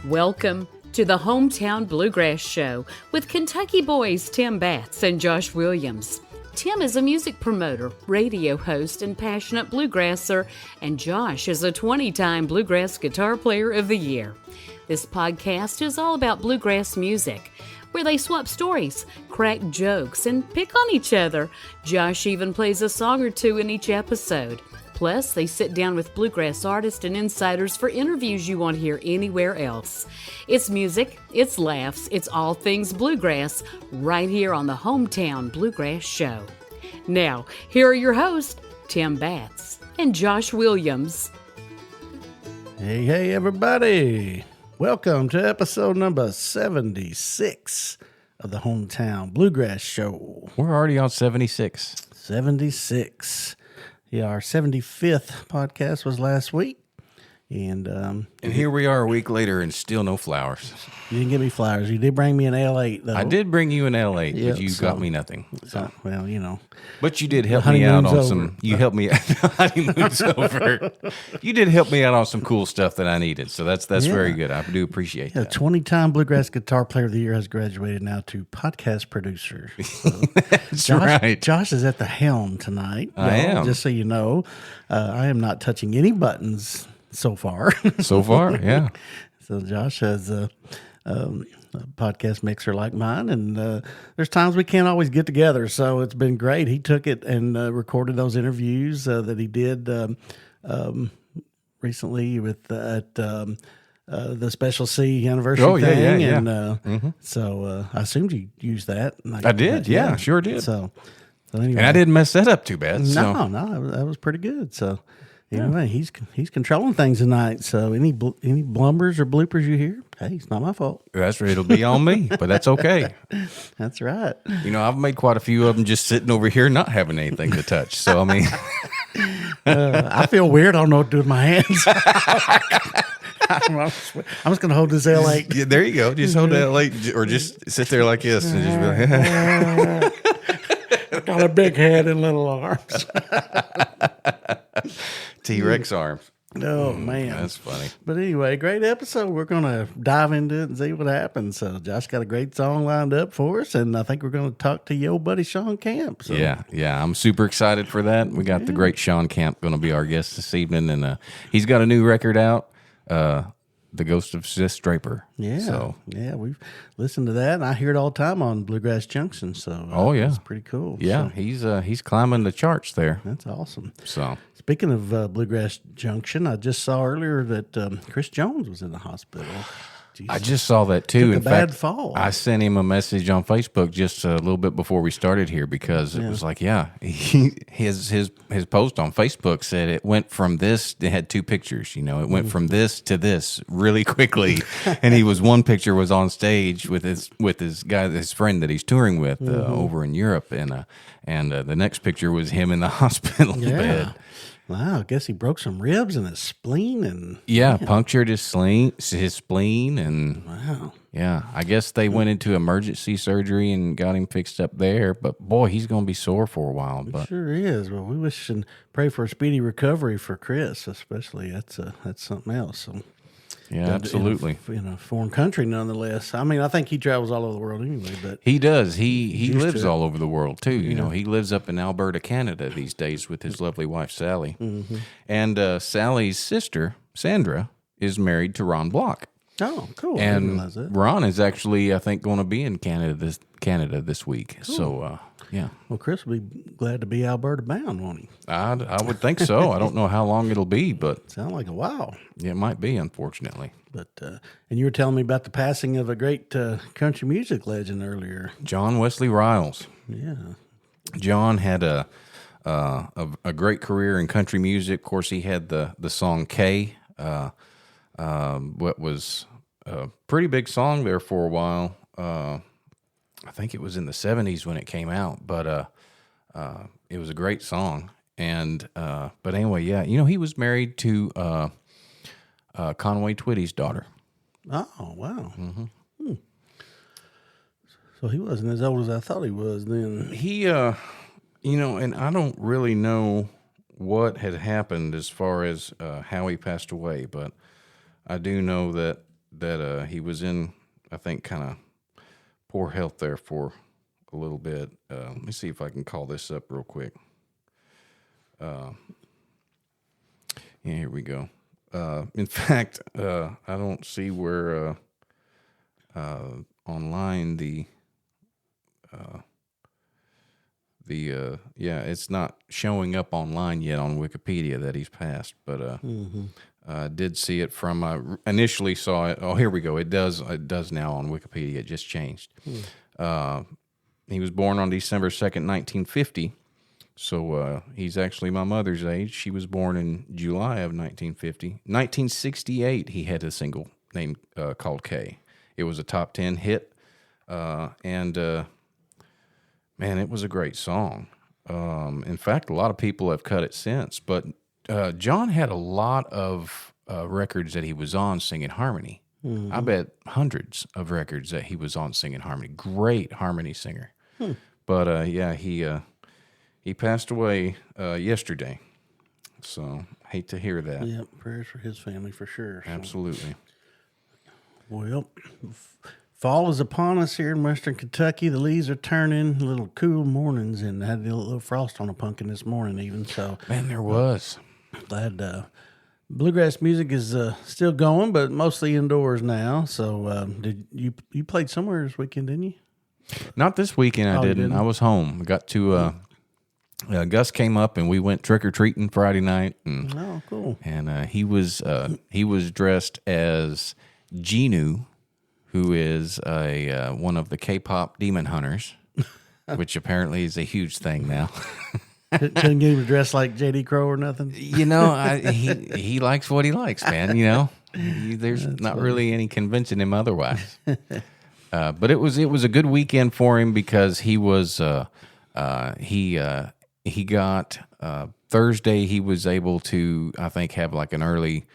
Welcome to the Hometown Bluegrass Show with Kentucky boys Tim Batts and Josh Williams. Tim is a music promoter, radio host, and passionate bluegrasser, and Josh is a 20-time Bluegrass Guitar Player of the Year. This podcast is all about bluegrass music, where they swap stories, crack jokes, and pick on each other. Josh even plays a song or two in each episode. Plus, they sit down with bluegrass artists and insiders for interviews you won't hear anywhere else. It's music, it's laughs, it's all things bluegrass, right here on the Hometown Bluegrass Show. Now, here are your hosts, Tim Batts and Josh Williams. Hey, everybody. Welcome to episode number 76 of the Hometown Bluegrass Show. We're already on 76. 76. Yeah, our 75th podcast was last week. And here we are a week later and still no flowers. You didn't give me flowers. You did bring me an L8, though. I did bring you an L8, Yep, but you got me nothing. So, well, you know. But you did help me out on over. some. You helped me. Honeymoon's over. You did help me out on some cool stuff that I needed. So that's very good. I do appreciate that. 20-time Bluegrass Guitar Player of the Year has graduated now to podcast producer. So That's right. Josh is at the helm tonight. I am. Just so you know, I am not touching any buttons so far. So far, yeah. So Josh has a podcast mixer like mine, and there's times we can't always get together, so it's been great. He took it and recorded those interviews that he did recently with at the Special C anniversary thing. Yeah. And so I assumed you used that. I did, yeah, sure did. So anyway. And I didn't mess that up too bad. No, that was pretty good. So anyway, he's controlling things tonight. So any blumbers or bloopers you hear, hey, it's not my fault. That's right. It'll be on me, but that's okay. That's right. You know, I've made quite a few of them just sitting over here not having anything to touch. So, I mean. I feel weird. I don't know what to do with my hands. I'm just going to hold this L8. Yeah, there you go. Just hold that L8 or just sit there like this and just be like, Got a big head and little arms. T-Rex arms. Oh, man. That's funny. But anyway, great episode. We're going to dive into it and see what happens. So Josh got a great song lined up for us, and I think we're going to talk to your buddy Shawn Camp. So. Yeah. I'm super excited for that. We got the great Shawn Camp going to be our guest this evening, and he's got a new record out, The Ghost of Sis Draper. Yeah. We've listened to that, and I hear it all the time on Bluegrass Junction. So it's pretty cool. Yeah, so, he's climbing the charts there. That's awesome. So speaking of Bluegrass Junction, I just saw earlier that Chris Jones was in the hospital. Jeez. I just saw that too. In fact, bad fall. I sent him a message on Facebook just a little bit before we started here because it was like, his post on Facebook said it went from this. It had two pictures, it went from this to this really quickly, and one picture was on stage with his friend that he's touring with over in Europe, and the next picture was him in the hospital bed. Wow, I guess he broke some ribs and his spleen and punctured his spleen and wow. Yeah, I guess they went into emergency surgery and got him fixed up there, but boy, he's going to be sore for a while. But sure is. Well, we wish and pray for a speedy recovery for Chris, especially. That's something else. So. Yeah, absolutely. In a foreign country, nonetheless. I mean, I think he travels all over the world anyway. But he does. He lives all over the world too. He lives up in Alberta, Canada these days with his lovely wife Sally, and Sally's sister Sandra is married to Ron Block. Oh, cool! And I didn't realize that. Ron is actually, I think, going to be in Canada this week. Cool. So. Yeah. Well, Chris will be glad to be Alberta bound, won't he? I would think so. I don't know how long it'll be, but sound like a while. Yeah, it might be, unfortunately. But and you were telling me about the passing of a great country music legend earlier, John Wesley Riles. Yeah. John had a great career in country music. Of course, he had the song "K," what was a pretty big song there for a while. I think it was in the 70s when it came out, but it was a great song. And but anyway, he was married to Conway Twitty's daughter. Oh, wow. Mm-hmm. So he wasn't as old as I thought he was then. He, and I don't really know what had happened as far as how he passed away, but I do know that that he was in, I think, kind of poor health there for a little bit. Let me see if I can call this up real quick. Yeah, here we go. In fact, I don't see where online it's not showing up online yet on Wikipedia that he's passed, but did see it from initially saw it. Oh, here we go. It does now on Wikipedia. It just changed. He was born on December 2nd, 1950. So he's actually my mother's age. She was born in July of 1950. 1968, he had a single named called K. It was a top 10 hit, and man, it was a great song. In fact, a lot of people have cut it since, but John had a lot of records that he was on singing harmony. Mm-hmm. I bet hundreds of records that he was on singing harmony. Great harmony singer. But he passed away yesterday. So hate to hear that. Yeah, prayers for his family for sure. So. Absolutely. Well, fall is upon us here in Western Kentucky. The leaves are turning, little cool mornings, and I had a little frost on a pumpkin this morning even. So man, there was. Glad bluegrass music is still going, but mostly indoors now. So did you played somewhere this weekend, didn't you? Not this weekend. I didn't. I was home. I got to Gus came up and we went trick-or-treating Friday night. And, oh, cool. And he was dressed as Genu, who is one of the K-pop demon hunters, which apparently is a huge thing now. Couldn't get him to dress like J.D. Crowe or nothing? You know, he likes what he likes, man, you know. There's That's not funny. Really any convincing him otherwise. But it was a good weekend for him because he was he got Thursday. He was able to, I think, have like an early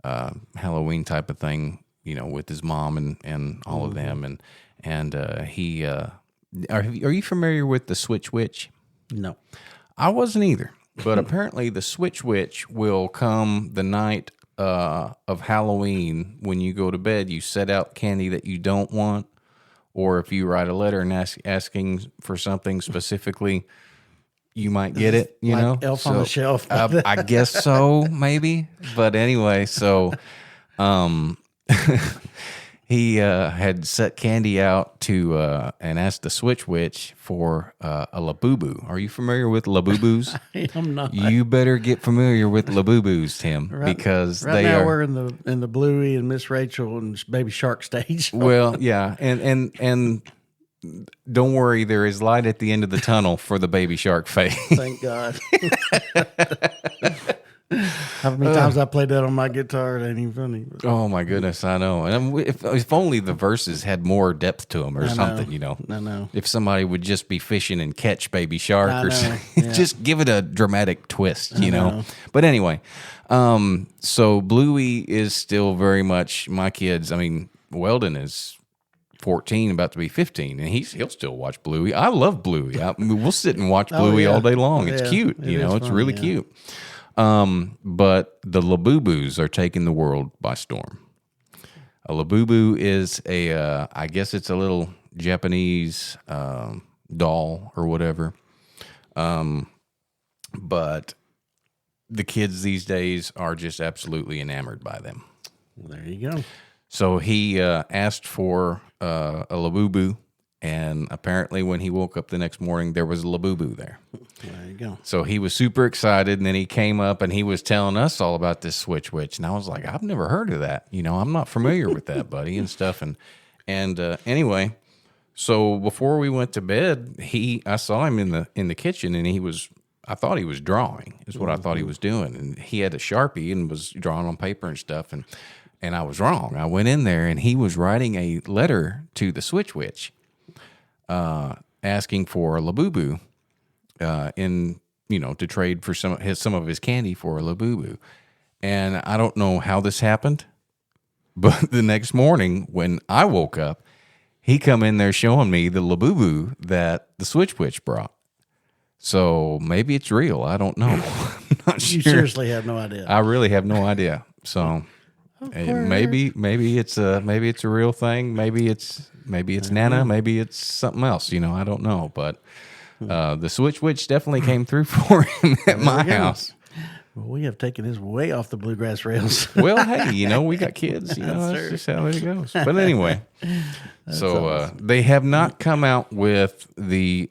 Halloween type of thing, you know, with his mom and all of them, and he. Are you familiar with the Switch Witch? No, I wasn't either. But apparently, the Switch Witch will come the night of Halloween when you go to bed. You set out candy that you don't want. Or if you write a letter and asking for something specifically, you might get it, you like know? Elf on the Shelf. I guess so, maybe. But anyway, so he had set candy out to and asked the Switch Witch for a labubu. Are you familiar with labubus? I'm not. You better get familiar with labubus, Tim, because right they now are. We're in the Bluey and Miss Rachel and Baby Shark stage. Well, yeah, and don't worry, there is light at the end of the tunnel for the Baby Shark phase. Thank God. How many times I played that on my guitar? It ain't even funny. Oh my goodness, I know. And if only the verses had more depth to them or something, you know. I know. If somebody would just be fishing and catch Baby Shark or something, yeah. Just give it a dramatic twist, you know. But anyway, so Bluey is still very much my kids. I mean, Weldon is 14, about to be 15, and he'll still watch Bluey. I love Bluey. We'll sit and watch Bluey all day long. It's cute, you know. It's really cute. But the labubus are taking the world by storm. A labubu is I guess it's a little Japanese doll or whatever. But the kids these days are just absolutely enamored by them. Well, there you go. So he asked for a labubu. And apparently when he woke up the next morning, there was a labubu there. There you go. So he was super excited, and then he came up and he was telling us all about this Switch Witch. And I was like, I've never heard of that. You know, I'm not familiar with that, buddy, and stuff. And anyway, so before we went to bed, I saw him in the kitchen, and I thought he was drawing, is what I thought he was doing. And he had a Sharpie and was drawing on paper and stuff. And I was wrong. I went in there, and he was writing a letter to the Switch Witch. Asking for a labubu, to trade for some of his candy for a labubu, and I don't know how this happened, but the next morning when I woke up, he come in there showing me the labubu that the Switch Witch brought. So maybe it's real. I don't know. I'm not sure. You seriously have no idea. I really have no idea. So Maybe it's a real thing. Maybe it's Nana. Maybe it's something else. I don't know. But the Switch Witch definitely came through for him at my house. Well, we have taken this way off the bluegrass rails. Well, hey, we got kids. That's just how it goes. But anyway, awesome. They have not come out with the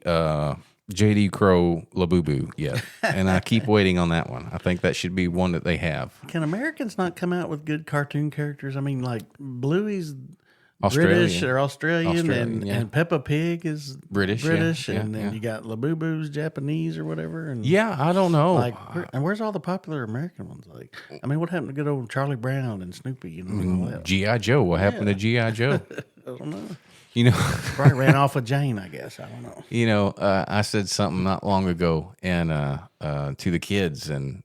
J.D. Crowe Labubu yet, and I keep waiting on that one. I think that should be one that they have. Can Americans not come out with good cartoon characters? I mean, like Bluey's Australian. British or Australian, and Peppa Pig is British, and then you got Labubu's Japanese or whatever. And I don't know. And where's all the popular American ones? Like, I mean, what happened to good old Charlie Brown and Snoopy and all that? G.I. Joe. What happened to G.I. Joe? I don't know. Probably ran off with Jane, I guess. I don't know. I said something not long ago and to the kids and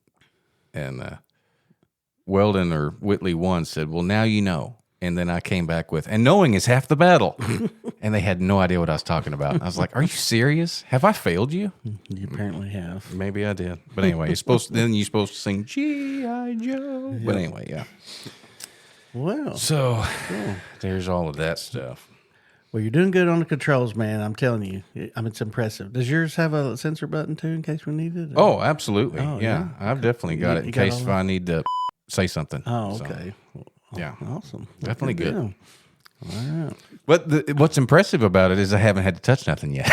Weldon or Whitley once said, "Well, now you know." And then I came back with, "And knowing is half the battle." And they had no idea what I was talking about. I was like, "Are you serious? Have I failed you?" You apparently have. Maybe I did. But anyway, you're supposed to sing G.I. Joe. Yep. But anyway, yeah. Well. So there's all of that stuff. Well, you're doing good on the controls, man. I'm telling you. It's impressive. Does yours have a sensor button too in case we need it? Oh, absolutely. Oh, yeah. I've definitely got it in case if I need to say something. Oh, okay. So. Yeah. Awesome. Definitely good. All right. But what's impressive about it is I haven't had to touch nothing yet.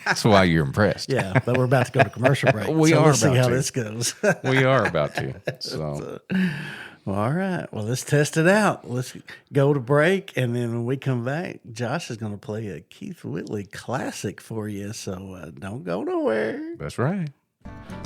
That's why you're impressed. Yeah, but we're about to go to commercial break. Let's see how this goes. We are about to. So. Well, all right. Well, let's test it out. Let's go to break, and then when we come back, Josh is going to play a Keith Whitley classic for you, so don't go nowhere. That's right.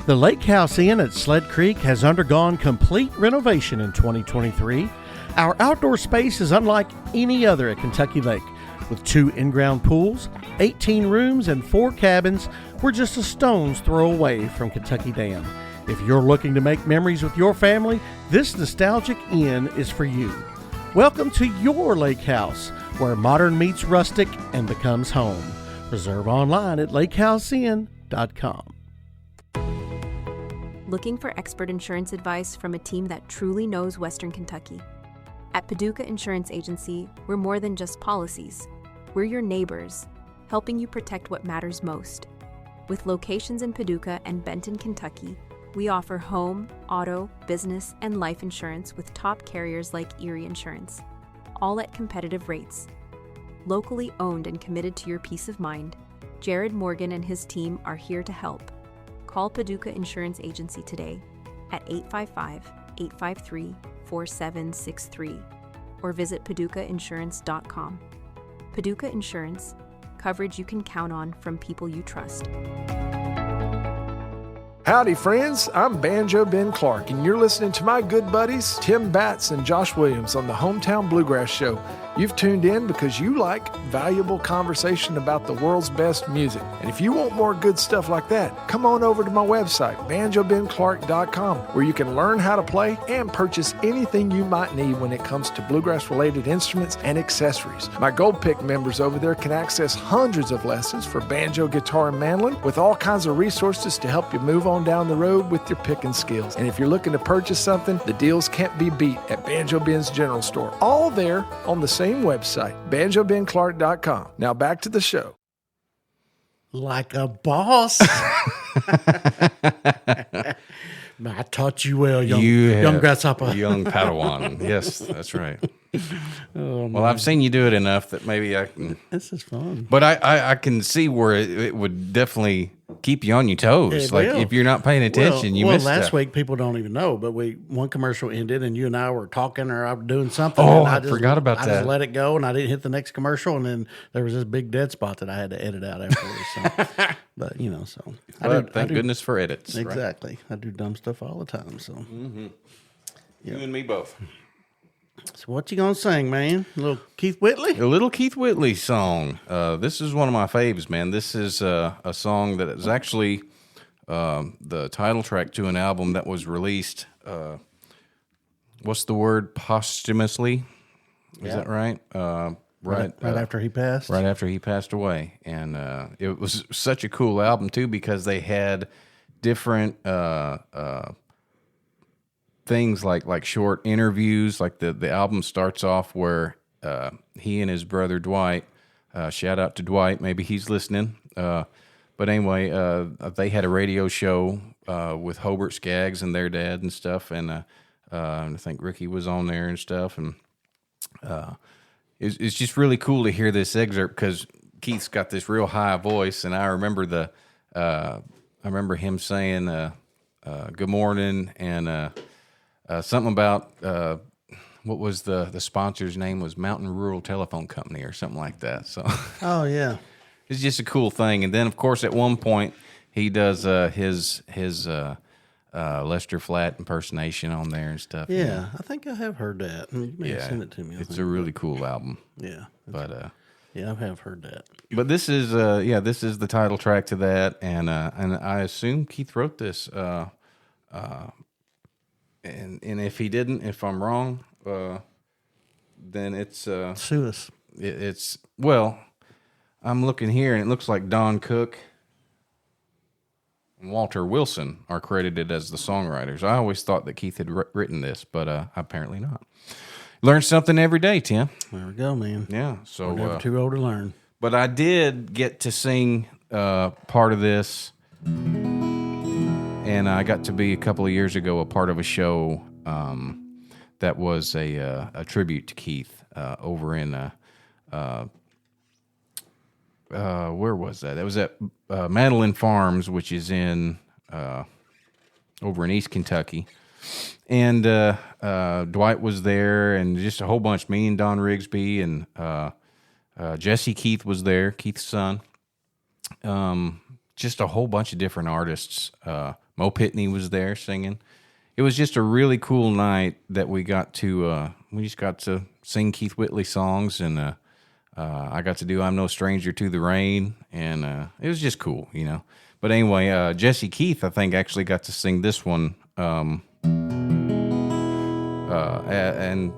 The Lake House Inn at Sled Creek has undergone complete renovation in 2023. Our outdoor space is unlike any other at Kentucky Lake. With 2 in-ground pools, 18 rooms, and 4 cabins, we're just a stone's throw away from Kentucky Dam. If you're looking to make memories with your family, this nostalgic inn is for you. Welcome to your lake house, where modern meets rustic and becomes home. Reserve online at lakehouseinn.com. Looking for expert insurance advice from a team that truly knows Western Kentucky? At Paducah Insurance Agency, we're more than just policies. We're your neighbors, helping you protect what matters most. With locations in Paducah and Benton, Kentucky, we offer home, auto, business, and life insurance with top carriers like Erie Insurance, all at competitive rates. Locally owned and committed to your peace of mind, Jared Morgan and his team are here to help. Call Paducah Insurance Agency today at 855-853-4763 or visit paducahinsurance.com. Paducah Insurance, coverage you can count on from people you trust. Howdy, friends. I'm Banjo Ben Clark, and you're listening to my good buddies Tim Batts and Josh Williams on the Hometown Bluegrass Show. You've tuned in because you like valuable conversation about the world's best music. And if you want more good stuff like that, come on over to my website, banjobenclark.com, where you can learn how to play and purchase anything you might need when it comes to bluegrass-related instruments and accessories. My Gold Pick members over there can access hundreds of lessons for banjo, guitar, and mandolin with all kinds of resources to help you move on down the road with your picking skills. And if you're looking to purchase something, the deals can't be beat at Banjo Ben's General Store. All there on the same website, banjobenclark.com. Now back to the show. Like a boss. I taught you well, young grasshopper. Young Padawan. Yes, that's right. Well, I've seen you do it enough that maybe I can. This is fun. But I can see where it would definitely keep you on your toes. Like if you're not paying attention, you missed last stuff. week people don't even know, but one commercial ended and you and I were talking or I was doing something. Oh, and I forgot about that. I just let it go and I didn't hit the next commercial, and then there was this big dead spot that I had to edit out afterwards. So. But thank goodness for edits. Exactly. Right? I do dumb stuff all the time. So You and me both. So what you gonna sing, man? A little Keith Whitley? A little Keith Whitley song. This is one of my faves, man. This is a song that is actually the title track to an album that was released. What's the word? Posthumously. Is that right? Right after he passed. Right after he passed away, and it was such a cool album too because they had different things like short interviews. Like the album starts off where he and his brother Dwight, shout out to Dwight, maybe he's listening. But anyway, they had a radio show with Hobart Skaggs and their dad and stuff, and I think Ricky was on there and stuff, and it's just really cool to hear this excerpt because Keith's got this real high voice, and I remember him saying good morning and something about what was the sponsor's name was Mountain Rural Telephone Company or something like that. So Oh yeah. it's just a cool thing. And then of course at one point he does his Lester Flatt impersonation on there and stuff. Yeah, I think I have heard that. You may have sent it to me. It's a really cool album. Yeah. But Yeah, I have heard that. But this is this is the title track to that, and I assume Keith wrote this. And if he didn't, if I'm wrong, then it's Sue us. it's well, I'm looking here and it looks like Don Cook and Walter Wilson are credited as the songwriters. I always thought that Keith had written this, but apparently not. Learn something every day, Tim. There we go, man. Yeah, so We're never too old to learn. but I did get to sing part of this, and I got to be a couple of years ago a part of a show that was a tribute to Keith over in where was that? That was at Madeline Farms, which is in over in East Kentucky. And Dwight was there, and just a whole bunch. Me and Don Rigsby, and Jesse Keith was there, Keith's son. Just a whole bunch of different artists. Mo Pitney was there singing. It was just a really cool night that we got to. We just got to sing Keith Whitley songs, and I got to do "I'm No Stranger to the Rain," and it was just cool, you know. But anyway, Jesse Keith, I think, actually got to sing this one. And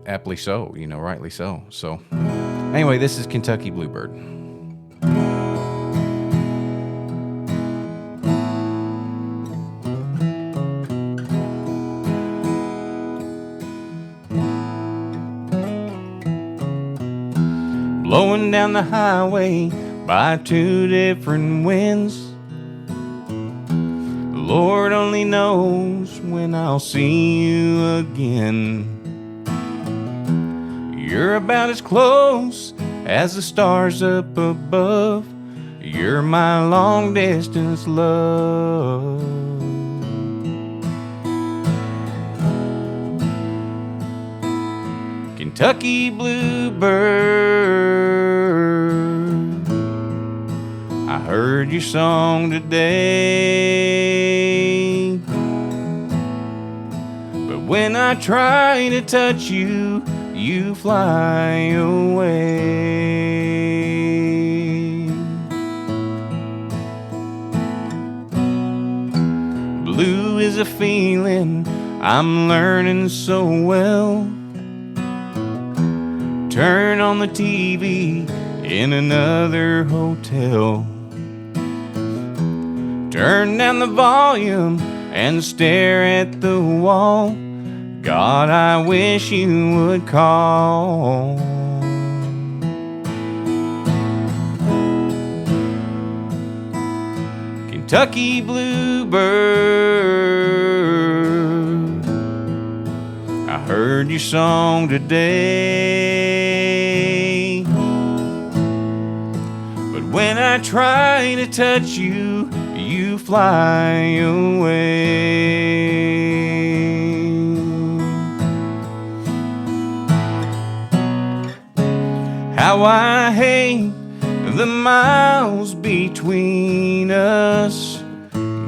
aptly so, you know, rightly so. So, anyway, this is Kentucky Bluebird. Blowing down the highway by two different winds. Lord only knows when I'll see you again. You're about as close as the stars up above. You're my long distance love. Kentucky Bluebird, I heard your song today, but when I try to touch you, you fly away. Blue is a feeling I'm learning so well. Turn on the TV in another hotel. Turn down the volume and stare at the wall. God, I wish you would call. Kentucky Bluebird, I heard your song today, but when I try to touch you, you fly away. How I hate the miles between us.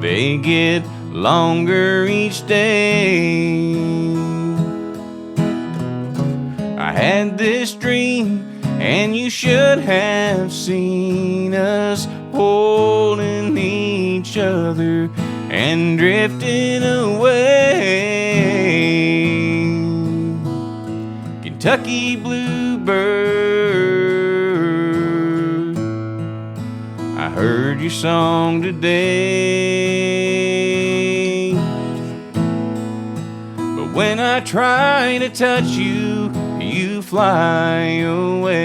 They get longer each day. I had this dream, and you should have seen us holding each other and drifting away. Kentucky Bluebird, I heard your song today, But when I try to touch you, you fly away.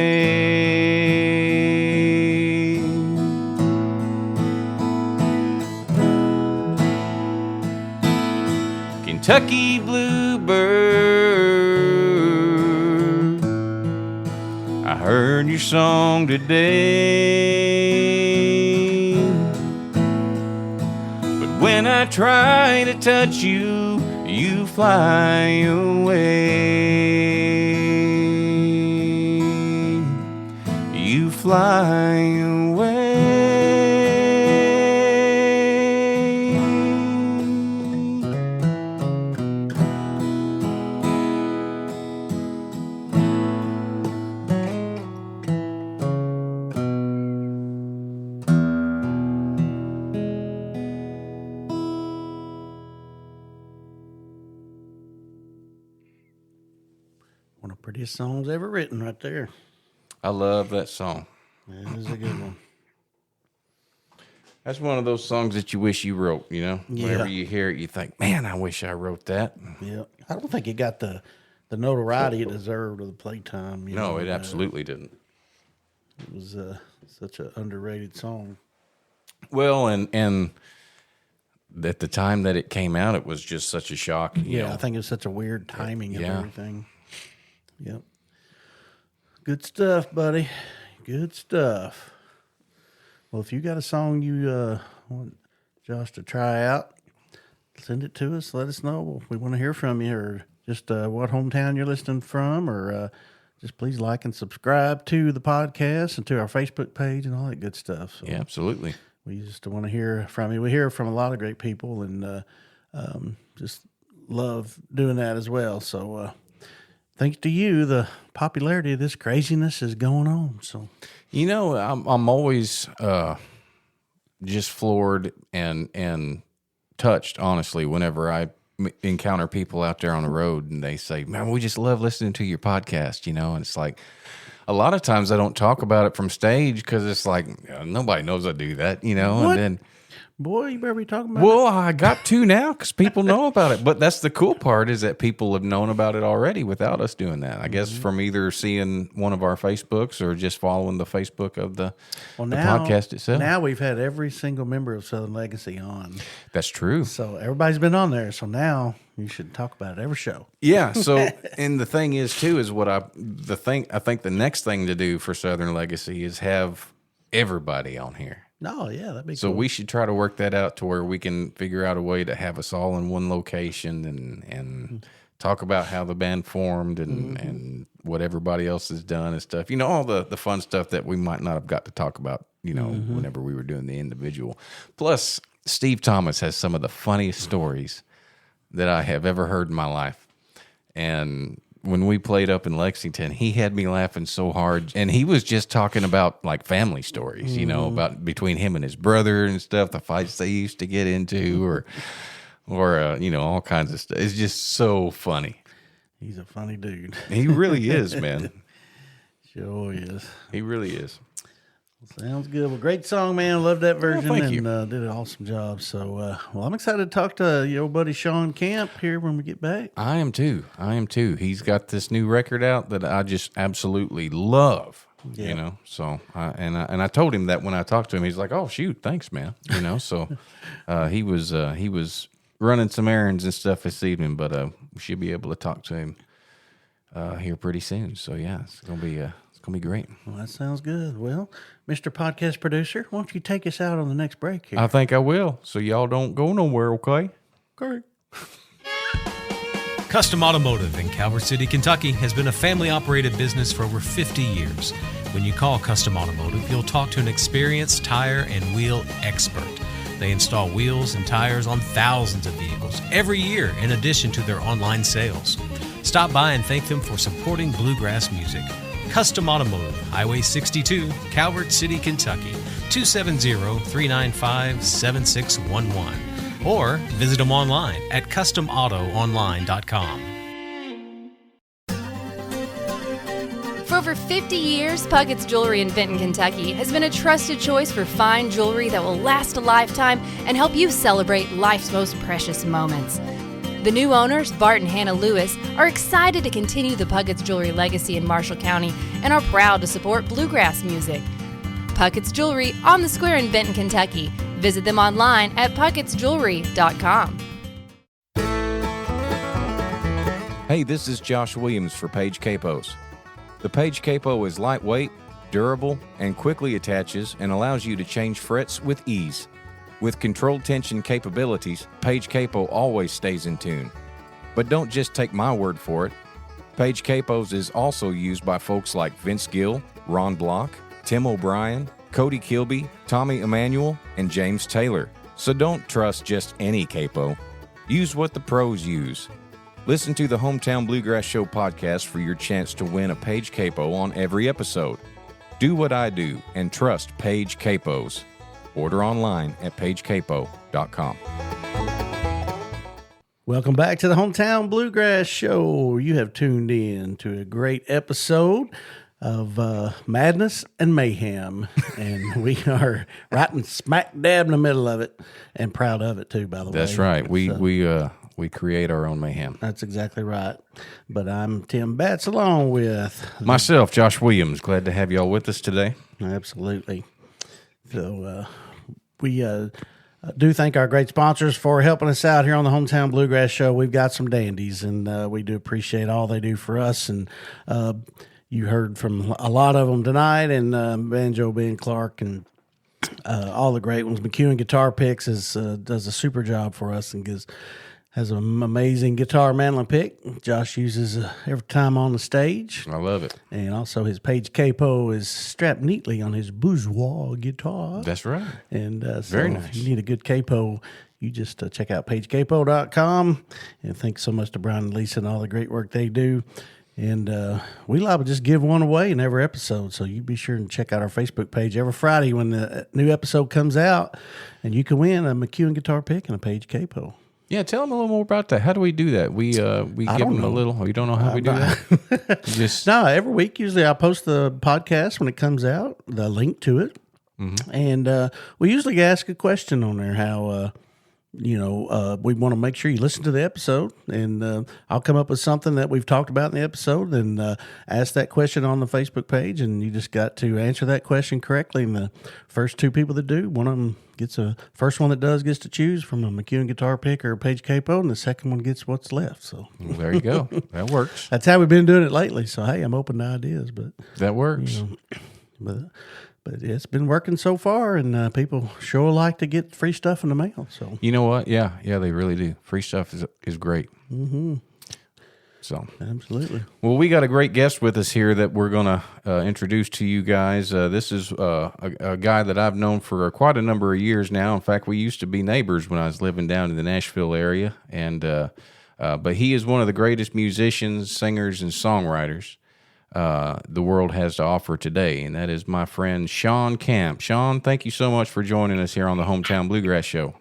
Kentucky bluebird, I heard your song today. But when I try to touch you, you fly away. You fly away. One of the prettiest songs ever written right there. I love that song. That is a good one. That's one of those songs that you wish you wrote, you know? Yeah. Whenever you hear it, you think, man, I wish I wrote that. Yeah. I don't think it got the notoriety it deserved or the playtime. No, it absolutely didn't. It was such an underrated song. Well, and at the time that it came out, it was just such a shock. You know? I think it was such a weird timing of Yeah. everything. Yep. Good stuff, buddy. Good stuff. Well, if you got a song you want Josh to try out, send it to us. Let us know. We want to hear from you, or just what hometown you're listening from, or just please like and subscribe to the podcast and to our Facebook page and all that good stuff. So Yeah, absolutely. we just want to hear from you. We hear from a lot of great people, and just love doing that as well. So thanks to you, the popularity of this craziness is going on. So You know, I'm always just floored and touched, honestly, whenever I encounter people out there on the road and they say, man, we just love listening to your podcast, you know? And it's like, a lot of times I don't talk about it from stage because it's like, nobody knows I do that, you know? What? And then, boy, you better be talking about well, I got to now because people know about it. But that's the cool part, is that people have known about it already without us doing that. I guess from either seeing one of our Facebooks or just following the Facebook of the podcast itself. Now we've had every single member of Southern Legacy on. That's true. So everybody's been on there. So now you should talk about it every show. Yeah. So, and the thing is too, is I think the next thing to do for Southern Legacy is have everybody on here. No, yeah, that'd be So cool. we should try to work that out to where we can figure out a way to have us all in one location and talk about how the band formed and what everybody else has done and stuff. You know, all the fun stuff that we might not have got to talk about, you know, whenever we were doing the individual. Plus, Steve Thomas has some of the funniest stories that I have ever heard in my life. And when we played up in Lexington, he had me laughing so hard. And he was just talking about like family stories, you know, about between him and his brother and stuff, the fights they used to get into or you know, all kinds of stuff. It's just so funny. He's a funny dude. He really is, man. Sure is. He really is. Sounds good. Well, great song, man. Love that version, thank and you. did an awesome job. So, well, I'm excited to talk to your old buddy Shawn Camp here when we get back. I am too. He's got this new record out that I just absolutely love. Yeah. You know, so I told him that when I talked to him, he's like, "Oh shoot, thanks, man." You know, so he was running some errands and stuff this evening, but we should be able to talk to him here pretty soon. So yeah, it's gonna be great. Well, that sounds good. Well, Mr. Podcast Producer, why don't you take us out on the next break here? I think I will. So y'all don't go nowhere, okay? Okay. Custom Automotive in Calvert City, Kentucky has been a family-operated business for over 50 years. When you call Custom Automotive, you'll talk to an experienced tire and wheel expert. They install wheels and tires on thousands of vehicles every year in addition to their online sales. Stop by and thank them for supporting bluegrass music. Custom Automotive, Highway 62, Calvert City, Kentucky, 270-395-7611. Or visit them online at customautoonline.com. For over 50 years, Puckett's Jewelry in Benton, Kentucky has been a trusted choice for fine jewelry that will last a lifetime and help you celebrate life's most precious moments. The new owners, Bart and Hannah Lewis, are excited to continue the Puckett's Jewelry legacy in Marshall County and are proud to support bluegrass music. Puckett's Jewelry on the Square in Benton, Kentucky. Visit them online at puckettsjewelry.com. Hey, this is Josh Williams for Page Capos. The Page Capo is lightweight, durable, and quickly attaches and allows you to change frets with ease. With controlled tension capabilities, Page Capo always stays in tune. But don't just take my word for it. Page Capos is also used by folks like Vince Gill, Ron Block, Tim O'Brien, Cody Kilby, Tommy Emmanuel, and James Taylor. So don't trust just any capo. Use what the pros use. Listen to the Hometown Bluegrass Show podcast for your chance to win a Page Capo on every episode. Do what I do and trust Page Capos. Order online at pagecapo.com. Welcome back to the Hometown Bluegrass Show. You have tuned in to a great episode of Madness and Mayhem, and we are right in smack dab in the middle of it, and proud of it too, by the way. That's right. We create our own mayhem. That's exactly right. But I'm Tim Batts along with myself, Josh Williams. Glad to have y'all with us today. Absolutely. So we do thank our great sponsors for helping us out here on the Hometown Bluegrass Show. We've got some dandies, and we do appreciate all they do for us. And you heard from a lot of them tonight, and Banjo Ben Clark and all the great ones. McEwen Guitar Picks does a super job for us and has an amazing guitar mandolin pick. Josh uses every time on the stage. I love it. And also his Page Capo is strapped neatly on his bourgeois guitar. That's right. And so very nice. If you need a good capo, you just check out pagecapo.com. And thanks so much to Brian and Lisa and all the great work they do. And we liable to just give one away in every episode. So you be sure and check out our Facebook page every Friday when the new episode comes out. And you can win a McEwen guitar pick and a Page Capo. Yeah, tell them a little more about that. How do we do that? We give them a little. You don't know how we do that? No, every week usually I post the podcast when it comes out, the link to it, and we usually ask a question on there. How we want to make sure you listen to the episode, and I'll come up with something that we've talked about in the episode, and ask that question on the Facebook page, and you just got to answer that question correctly. And the first two people that do, one of them first one that does gets to choose from a McEwen guitar pick or a Page Capo, and the second one gets what's left. So there you go. That works. That's how we've been doing it lately. So hey, I'm open to ideas, but that works. But it's been working so far, and people sure like to get free stuff in the mail. So you know what? Yeah, they really do. Free stuff is great. Mm-hmm. So absolutely. Well, we got a great guest with us here that we're going to introduce to you guys. This is a guy that I've known for quite a number of years now. In fact, we used to be neighbors when I was living down in the Nashville area, and but he is one of the greatest musicians, singers, and songwriters the world has to offer today, and that is my friend Shawn Camp. Shawn, thank you so much for joining us here on the Hometown Bluegrass Show.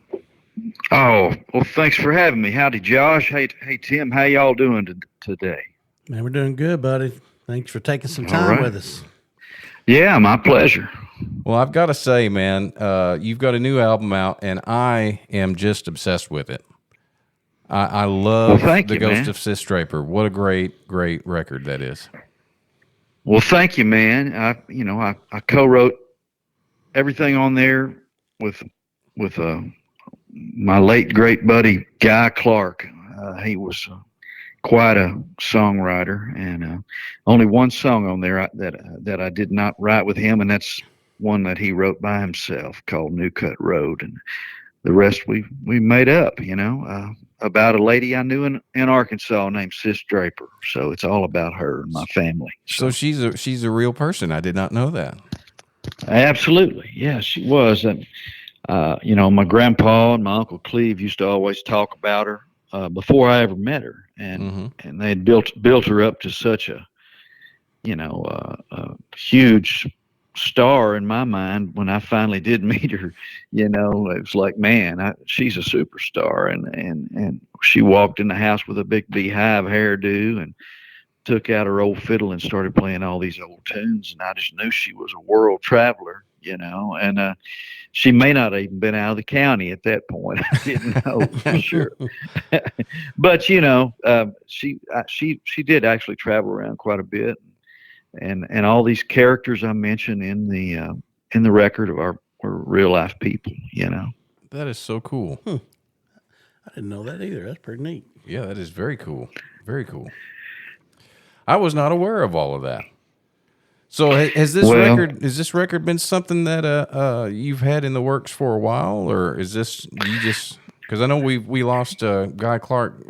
Oh, well, thanks for having me. Howdy, Josh. Hey, Tim. How y'all doing today? Man, we're doing good, buddy. Thanks for taking some time with us. Yeah, my pleasure. Well, I've got to say, man, you've got a new album out, and I am just obsessed with it. I love The Ghost of Sis Draper. What a great record that is. Well, thank you, man. I co-wrote everything on there with my late great buddy Guy Clark. He was quite a songwriter, and only one song on there that I did not write with him, and that's one that he wrote by himself called New Cut Road, and the rest we made up, about a lady I knew in Arkansas named Sis Draper. So it's all about her and my family. So she's a real person. I did not know that. Absolutely. Yeah, she was. And, my grandpa and my Uncle Cleve used to always talk about her before I ever met her. And and they had built her up to such a huge star in my mind. When I finally did meet her, it was like, man, she's a superstar. And she walked in the house with a big beehive hairdo and took out her old fiddle and started playing all these old tunes. And I just knew she was a world traveler, and she may not have even been out of the county at that point. I didn't know for sure. But she did actually travel around quite a bit, and all these characters I mentioned in the record were real life people. That is so cool. I didn't know that either. That's pretty neat. Yeah, that is very cool. Very cool. I was not aware of all of that. So has this record been something that you've had in the works for a while, or is this you just because I know we lost Guy Clark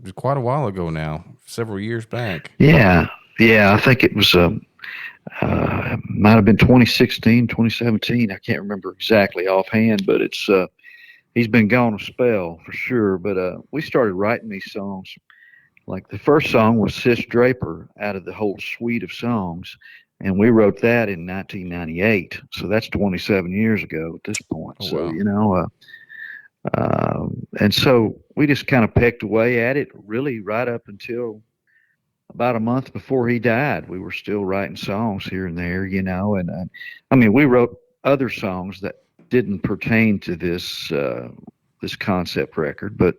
quite a while ago now, several years back. Yeah, I think it was might have been 2016, 2017. I can't remember exactly offhand, but it's he's been gone a spell for sure. But we started writing these songs. Like the first song was Sis Draper out of the whole suite of songs. And we wrote that in 1998. So that's 27 years ago at this point. Oh, wow. And so we just kind of pecked away at it really right up until about a month before he died. We were still writing songs here and there, and I mean, we wrote other songs that didn't pertain to this concept record. But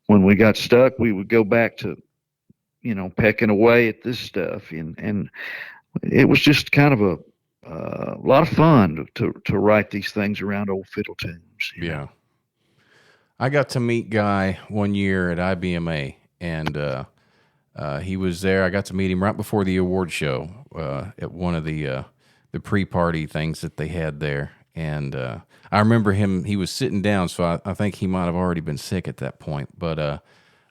when we got stuck, we would go back to, pecking away at this stuff. And it was just kind of a lot of fun to write these things around old fiddle tunes. Yeah. I got to meet Guy one year at IBMA, and he was there. I got to meet him right before the award show at one of the pre-party things that they had there. And I remember he was sitting down, so I think he might have already been sick at that point. But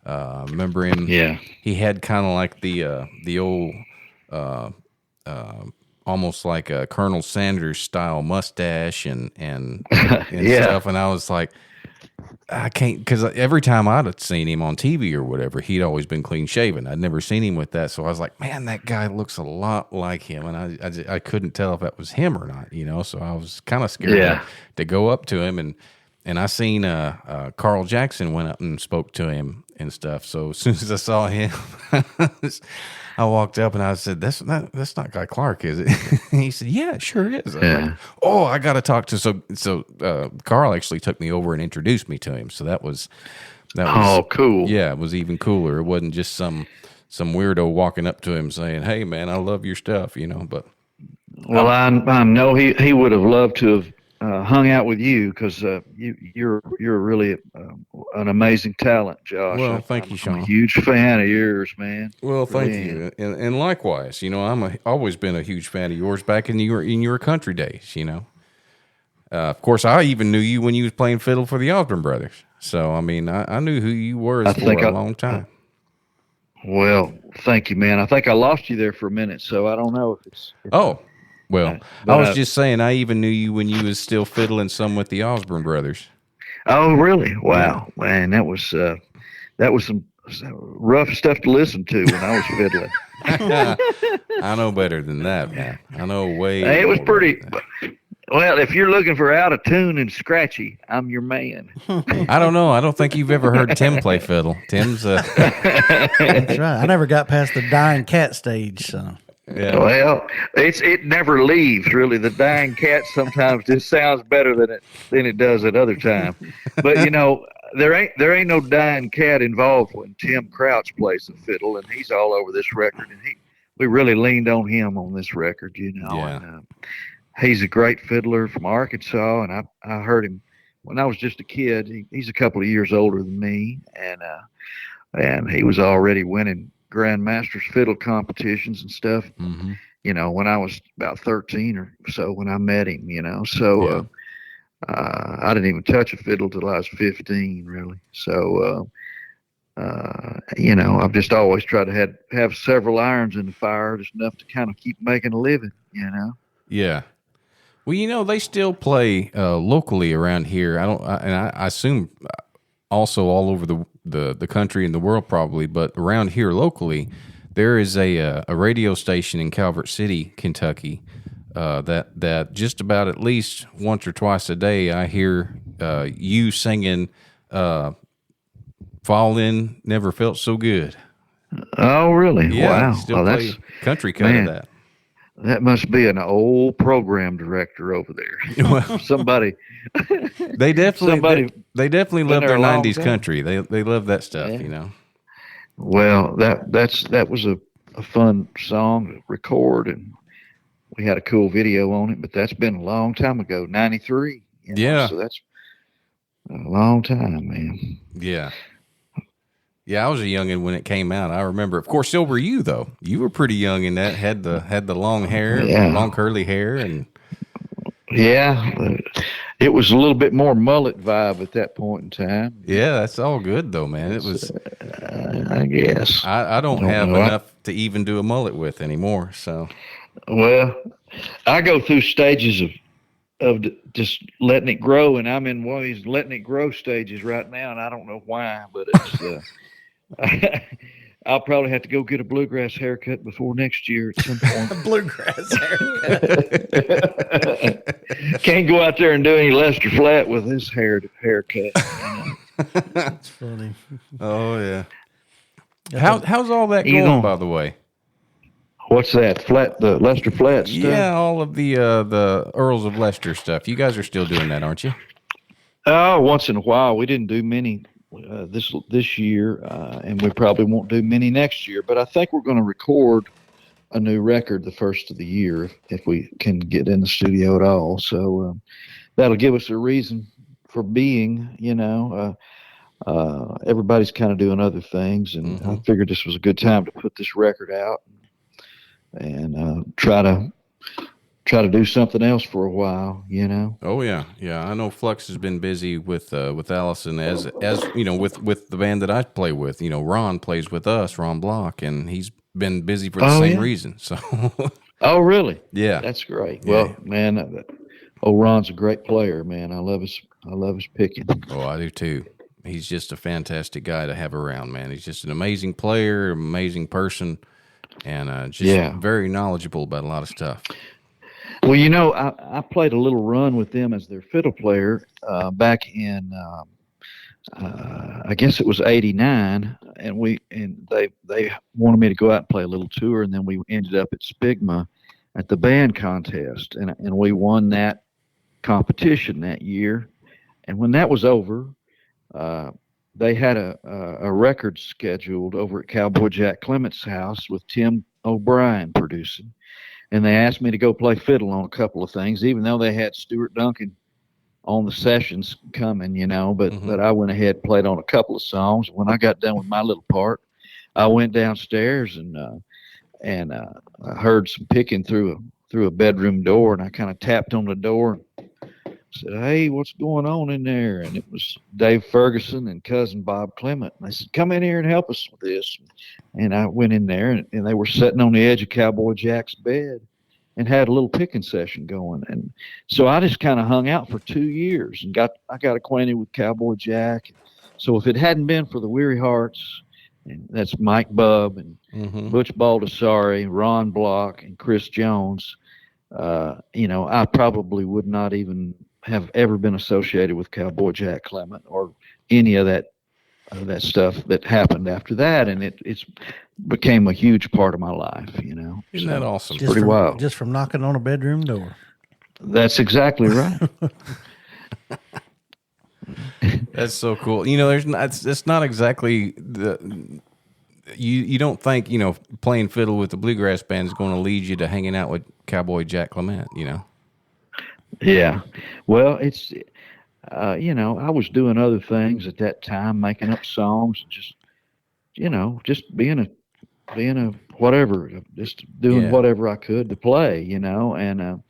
remember him, he had kind of like the old... almost like a Colonel Sanders style mustache and stuff. And I was like, I can't, because every time I'd have seen him on TV or whatever, he'd always been clean shaven. I'd never seen him with that. So I was like, man, that guy looks a lot like him. And I couldn't tell if that was him or not, so I was kind of scared to go up to him. And I seen Carl Jackson went up and spoke to him and stuff. So as soon as I saw him, I walked up and I said, "That's not Guy Clark, is it?" He said, "Yeah, it sure is." Like, oh, I got to talk to so Carl actually took me over and introduced me to him. So that was cool. Yeah, it was even cooler. It wasn't just some weirdo walking up to him saying, "Hey, man, I love your stuff," But well, I know he would have loved to have hung out with you because you're really an amazing talent, Josh. Well, thank you, Shawn. I'm a huge fan of yours, man. Well, thank you, and likewise. I'm always been a huge fan of yours back in your country days. Of course, I even knew you when you was playing fiddle for the Osborne Brothers. So I mean, I knew who you were for a long time. Well, thank you, man. I think I lost you there for a minute, so I don't know if it's. Well, I was just saying, I even knew you when you was still fiddling some with the Osborne Brothers. Oh, really? Wow, man, that was some rough stuff to listen to when I was fiddling. I know better than that, man. I know way. Hey, it was pretty. Well, if you're looking for out of tune and scratchy, I'm your man. I don't know. I don't think you've ever heard Tim play fiddle. Tim's. That's right. I never got past the dying cat stage, so. Yeah. Well, it never leaves really. The dying cat sometimes just sounds better than it does at other times. But there ain't no dying cat involved when Tim Crouch plays the fiddle, and he's all over this record. And we really leaned on him on this record, Yeah. And, he's a great fiddler from Arkansas, and I heard him when I was just a kid. He's a couple of years older than me, and he was already winning Grandmaster's fiddle competitions and stuff. Mm-hmm. When I was about 13 or so when I met him. So I didn't even touch a fiddle till I was 15, really. So I've just always tried to have several irons in the fire, just enough to kind of keep making a living. Yeah. Well, they still play locally around here. I assume also all over the country and the world probably, but around here locally, there is a radio station in Calvert City, Kentucky, that just about at least once or twice a day I hear you singing "Fall In Never Felt So Good." Oh, really? Yeah, wow! Still play country cut of that. That must be an old program director over there. Well, Somebody. they definitely love there their a long '90s time. country. They love that stuff, Yeah. you know. Well, that was a fun song to record, and we had a cool video on it. But that's been a long time ago, '93. Yeah. So that's a long time, man. Yeah. Yeah, I was a youngin' when it came out. I remember. Of course, so were you though. You were pretty young in that. Had the long hair, Yeah. long curly hair, and Yeah, it was a little bit more mullet vibe at that point in time. yeah, that's all good though, man. It was. I guess. I don't have know. enough to even do a mullet with anymore. So Well, I go through stages of just letting it grow, and I'm in one of these letting it grow stages right now, and I don't know why, but it's. I'll probably have to go get a bluegrass haircut before next year at some point. Bluegrass haircut. Can't go out there and do any Lester Flat with this haircut. That's funny. oh yeah. How's all that You going, know- by the way? What's that? The Lester Flat stuff? Yeah, all of the Earls of Leicester stuff. You guys are still doing that, aren't you? Oh, once in a while. We didn't do many this year, and we probably won't do many next year. But I think we're going to record a new record the first of the year if we can get in the studio at all. So that'll give us a reason for being. Everybody's kind of doing other things, and I figured this was a good time to put this record out and try to do something else for a while, Oh yeah. I know Flux has been busy with Allison as you know with the band that I play with. You know, Ron plays with us, Ron Block, and he's been busy for the same reason. So. Oh, really? Yeah. That's great. Yeah. Well, man, Ron's a great player, man. I love his picking. Oh, I do too. He's just a fantastic guy to have around, man. He's just an amazing player, amazing person, and just very knowledgeable about a lot of stuff. Well, I played a little run with them as their fiddle player back in, I guess it was '89, and they wanted me to go out and play a little tour, and then we ended up at Spigma at the band contest, and we won that competition that year. And when that was over, they had a record scheduled over at Cowboy Jack Clement's house with Tim O'Brien producing. And they asked me to go play fiddle on a couple of things, even though they had Stuart Duncan on the sessions coming, but I went ahead and played on a couple of songs. When I got done with my little part, I went downstairs and I heard some picking through a bedroom door, and I kind of tapped on the door and said, "Hey, what's going on in there?" And it was Dave Ferguson and cousin Bob Clement. And they said, "Come in here and help us with this." And I went in there, and they were sitting on the edge of Cowboy Jack's bed and had a little picking session going. And so I just kind of hung out for 2 years and I got acquainted with Cowboy Jack. So if it hadn't been for the Weary Hearts, and that's Mike Bubb and Butch Baldessari, Ron Block, and Chris Jones, I probably would not even have ever been associated with Cowboy Jack Clement or any of that stuff that happened after that, and it's became a huge part of my life. Isn't that awesome? Pretty wild. Just from knocking on a bedroom door. That's exactly right. That's so cool. It's not exactly you don't think playing fiddle with the bluegrass band is going to lead you to hanging out with Cowboy Jack Clement. Yeah. Well, it's I was doing other things at that time, making up songs, just being a whatever, just doing whatever I could to play, and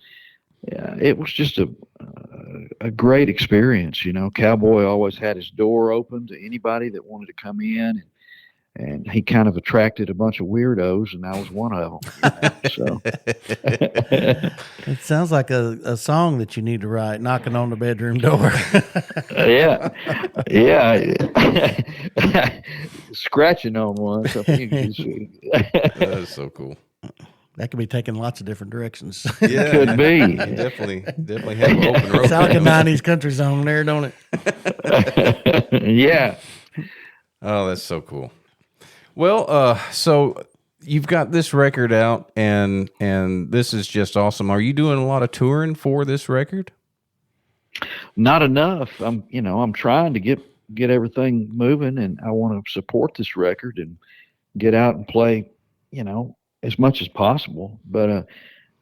it was just a great experience. Cowboy always had his door open to anybody that wanted to come in, and he kind of attracted a bunch of weirdos, and I was one of them. So It sounds like a song that you need to write, knocking on the bedroom door. yeah, scratching on one. So That is so cool. That could be taken lots of different directions. Yeah, could be. Definitely have an open road. Sounds like a 90s country song there, don't it? Yeah. Oh, that's so cool. Well, so you've got this record out, and this is just awesome. Are you doing a lot of touring for this record? Not enough. I'm trying to get everything moving, and I want to support this record and get out and play, as much as possible. But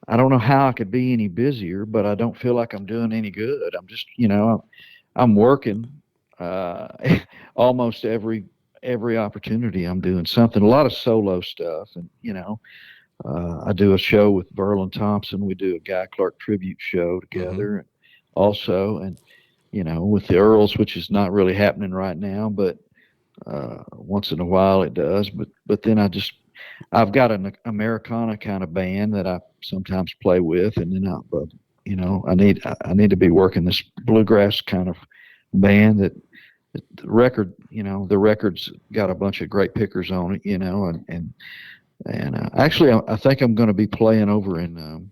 I don't know how I could be any busier, but I don't feel like I'm doing any good. I'm just, I'm working almost every opportunity. I'm doing something, a lot of solo stuff. And, I do a show with Verlin Thompson. We do a Guy Clark tribute show together also. And, with the Earls, which is not really happening right now, but once in a while it does. But then I've got an Americana kind of band that I sometimes play with. And then I need to be working this bluegrass kind of band that, the record, the record's got a bunch of great pickers on it, and actually I think I'm going to be playing over in,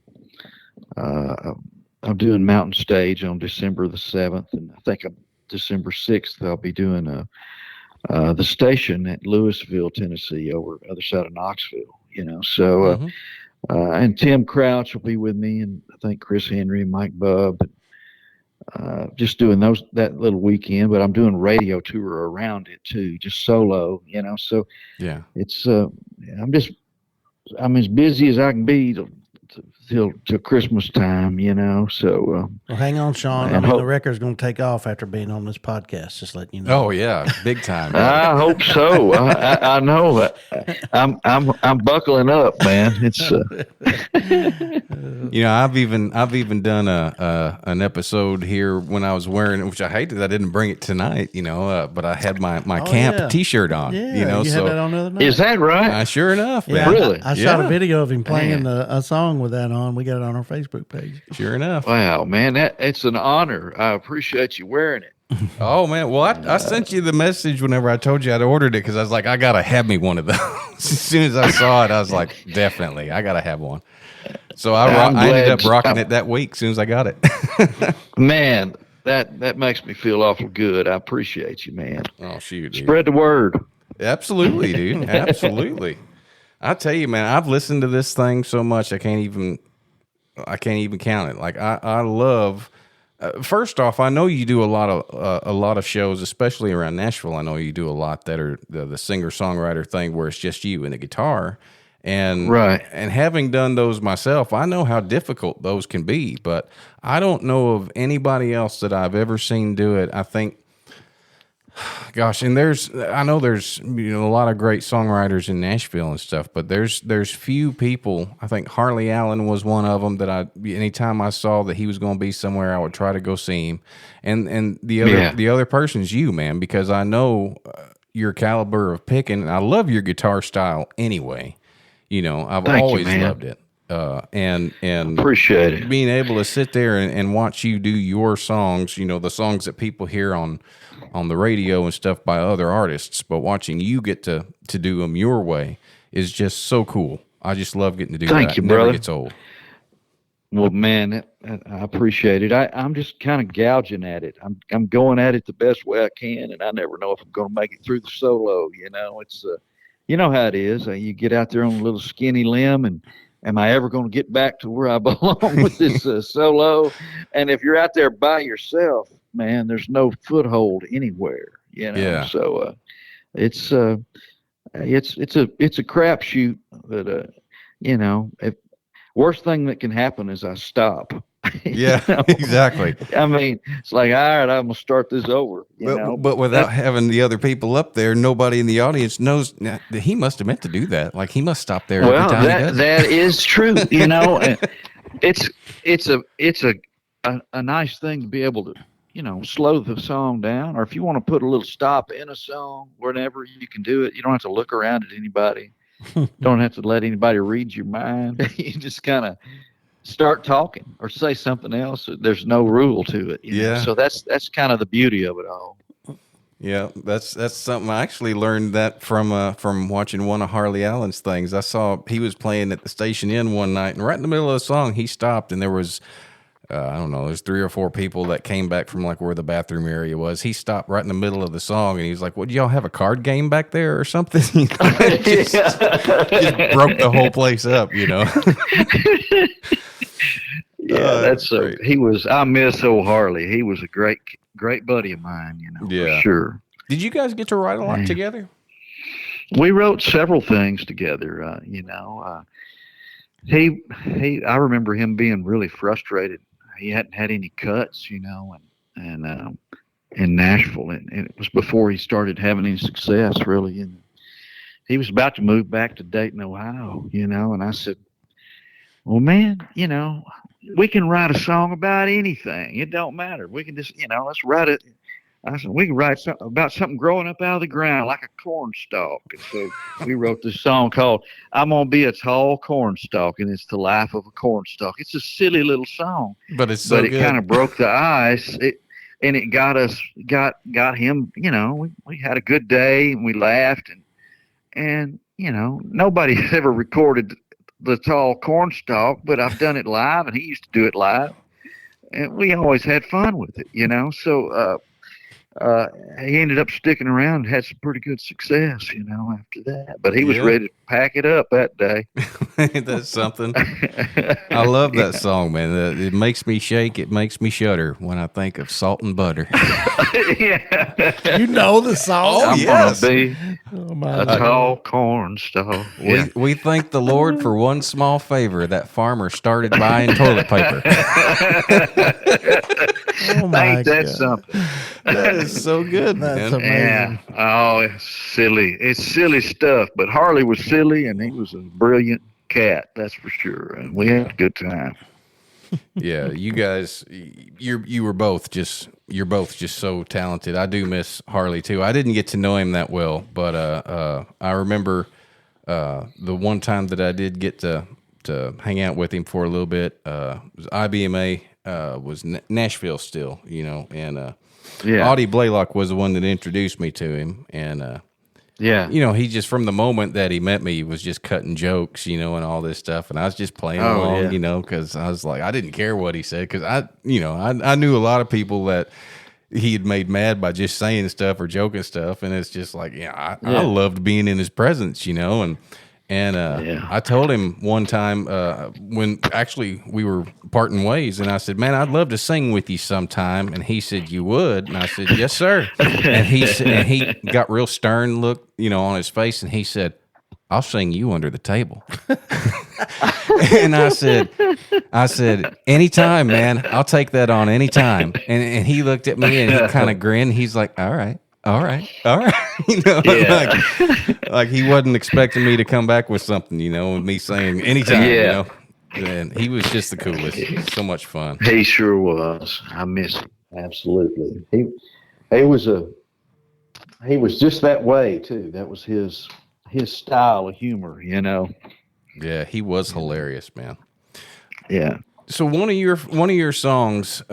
I'm doing Mountain Stage on December the 7th, and I think on December 6th I'll be doing the station at Louisville, Tennessee, over the other side of Knoxville, so and Tim Crouch will be with me, and I think Chris Henry and Mike Bubb. Just doing that little weekend, but I'm doing radio tour around it too, just solo, so yeah, it's I'm as busy as I can be till Christmas time, so well, hang on, Shawn. The record's going to take off after being on this podcast, just letting you know. Oh yeah, big time. I hope so. I know that. I'm buckling up, man. It's I've even done an episode here when I was wearing, which I hate that I didn't bring it tonight, but I had my camp T-shirt on, you so had that on the other night. Is that right? Sure enough, yeah, man. Really? I shot a video of him playing a song with that on. We got it on our Facebook page. Sure enough. Wow, man, it's an honor. I appreciate you wearing it. Oh man, well I sent you the message whenever I told you I'd ordered it, because I was like, I gotta have me one of those. As soon as I saw it, I was like, definitely, I gotta have one. So I ended up rocking it that week as soon as I got it. Man, that makes me feel awful good. I appreciate you, man. Oh shoot, dude. Spread the word. Absolutely, dude. Absolutely. I tell you, man, I've listened to this thing so much I can't even count it. Like I love. First off, I know you do a lot of shows, especially around Nashville. I know you do a lot that are the singer-songwriter thing, where it's just you and the guitar. And right. And having done those myself, I know how difficult those can be. But I don't know of anybody else that I've ever seen do it. I think, gosh, and I know there's a lot of great songwriters in Nashville and stuff, but there's few people. I think Harley Allen was one of them that anytime I saw that he was going to be somewhere, I would try to go see him. And the other person's you, man, because I know your caliber of picking, and I love your guitar style anyway. I've always loved it. And appreciate it. Being able to sit there and watch you do your songs, the songs that people hear on the radio and stuff by other artists, but watching you get to do them your way is just so cool. I just love getting to do that. Thank you, Never brother. gets old. Well, man, I appreciate it. I'm just kind of gouging at it. I'm going at it the best way I can, and I never know if I'm going to make it through the solo. It's you know how it is. You get out there on a little skinny limb, and am I ever going to get back to where I belong with this solo? And if you're out there by yourself, man, there's no foothold anywhere. Yeah. So it's a crapshoot. But worst thing that can happen is I stop. Yeah, exactly. I mean, it's like, all right, I'm gonna start this over. But without having the other people up there, nobody in the audience knows that he must have meant to do that. Like, he must stop there every time he does. That is true. It's a nice thing to be able to slow the song down, or if you want to put a little stop in a song, whenever you can do it. You don't have to look around at anybody. Don't have to let anybody read your mind. You just kind of start talking or say something else. There's no rule to it. Yeah. So that's kind of the beauty of it all. Yeah, that's something I actually learned that from watching one of Harley Allen's things. I saw he was playing at the Station Inn one night, and right in the middle of the song, he stopped, and there was I don't know, there's 3 or 4 people that came back from like where the bathroom area was. He stopped right in the middle of the song and he was like, "What, do y'all have a card game back there or something?" Just broke the whole place up, you know. That's he was. I miss old Harley. He was a great buddy of mine, you know. Yeah, for sure. Did you guys get to write a lot together? We wrote several things together. You know, I remember him being really frustrated. He hadn't had any cuts, you know, and in Nashville, and it was before he started having any success, really. And he was about to move back to Dayton, Ohio, you know. And I said, "Well, man, you know, we can write a song about anything. It don't matter. We can just, you know, let's write it." I said, "We can write about something growing up out of the ground like a corn stalk." And so we wrote this song called "I'm Gonna Be a Tall Corn Stalk," and it's the life of a corn stalk. It's a silly little song, but it kind of broke the ice. And it got him. You know, we had a good day and we laughed and you know, nobody's ever recorded the tall corn stalk, but I've done it live, and he used to do it live, and we always had fun with it, you know. So he ended up sticking around and had some pretty good success, you know, after that. But he was ready to pack it up that day. That's something. I love that song, man. It makes me shake. It makes me shudder when I think of salt and butter. Yeah. You know the song? I'm yes. gonna be a tall corn stalk. Yeah. We thank the Lord for one small favor. That farmer started buying toilet paper. Oh my Ain't that God. something? That is so good, That's man. amazing. Yeah. Oh, it's silly. It's silly stuff. But Harley was silly, and he was a brilliant cat. That's for sure. And we had a good time. Yeah, you guys, you're both just so talented. I do miss Harley too. I didn't get to know him that well, but I remember the one time that I did get to hang out with him for a little bit. Was IBMA was Nashville still, you know, and Audie Blaylock was the one that introduced me to him, and you know, he just, from the moment that he met me, he was just cutting jokes, you know, and all this stuff. And I was just playing along, you know, because I was like, I didn't care what he said, because I knew a lot of people that he had made mad by just saying stuff or joking stuff. And it's just like, I loved being in his presence, you know. And I told him one time when actually we were parting ways, and I said, "Man, I'd love to sing with you sometime." And he said, "You would?" And I said, "Yes, sir." And he got real stern look, you know, on his face, and he said, "I'll sing you under the table." And I said, "Anytime, man. I'll take that on anytime." And he looked at me and he kind of grinned. He's like, All right. You know, like he wasn't expecting me to come back with something, you know, and me saying anytime, you know. And he was just the coolest. So much fun. He sure was. I miss him. Absolutely. He was just that way too. That was his style of humor, you know. Yeah, he was hilarious, man. Yeah. So one of your songs,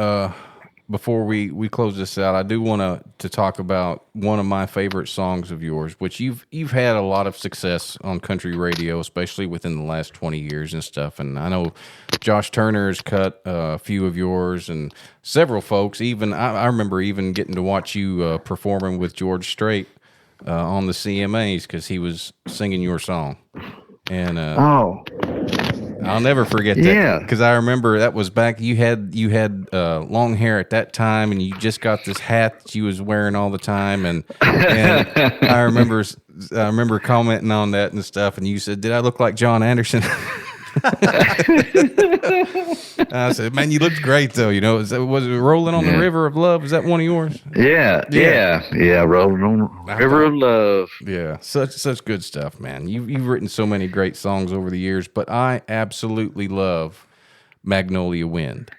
before we close this out, I do want to talk about one of my favorite songs of yours, which you've had a lot of success on country radio, especially within the last 20 years and stuff. And I know Josh Turner's cut a few of yours, and several folks. Even I remember even getting to watch you performing with George Strait on the CMAs because he was singing your song. And I'll never forget that, because I remember that was back. You had long hair at that time, and you just got this hat that you was wearing all the time, and I remember commenting on that and stuff, and you said, "Did I look like John Anderson?" I said, "Man, you looked great though. You know, was it Rolling on the River of Love? Is that one of yours?" Yeah. Rolling on the River of Love. Yeah, such good stuff, man. You've written so many great songs over the years, but I absolutely love Magnolia Wind.